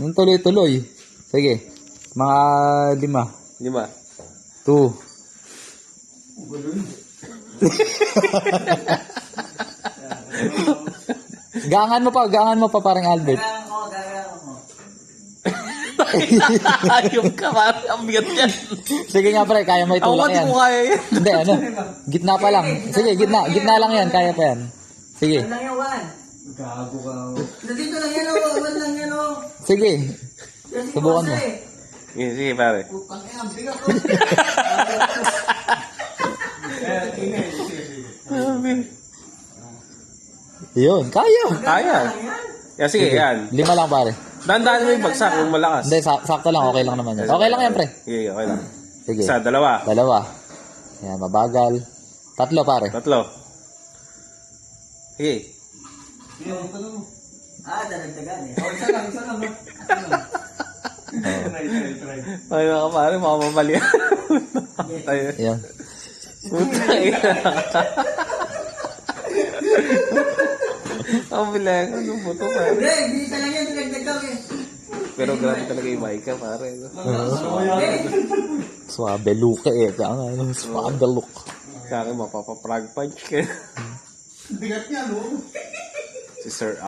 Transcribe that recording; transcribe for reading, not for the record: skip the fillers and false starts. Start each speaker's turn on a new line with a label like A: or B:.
A: Yung tuloy-tuloy. Sige. Mga 5.
B: 5.
A: 2. Gangan mo pa parang Albert.
B: Ayun ka, parang ang bigat yan.
A: Sige nga pre, kaya mo itulak yan.
B: Ako kaya yan.
A: Hindi, ano? Gitna pa lang. Sige, gitna lang yan, kaya pa yan. Sige.
C: Ano lang yan, Juan?
D: Gago ka.
C: Dito lang yan, oh. Juan lang yan, oh.
A: Sige.
C: Yan si
A: Subukan mo.
C: Jose.
B: Sige, pare.
C: Putang ina, ang bigat, oh.
A: Yun, kaya.
B: Kaya. Yeah, sige, yan.
A: 5 lang pare.
B: Dandaan mo yung bagsak kung malakas.
A: Hindi, sakto lang. Okay lang naman yan. Okay lang yan, pre.
B: Sige, okay lang.
A: Sige.
B: Isa, 2.
A: 2. Yan, mabagal. 3 pare.
B: 3. Sige.
C: Daragdagan eh.
D: Isa lang. Try.
B: Ay, mga pare, mamamali. Tayo.
A: Yan.
B: Ang bilang, ano po ito, pare?
C: Hindi, bisa lang yan, dinagdagan eh.
B: Pero grabe talaga yung mic ka, pare.
A: Swabe look eh. Kaya nga, swabe look.
B: Kaya mapapaprag punch ka.
D: Bigat niya, no?
B: Si Sir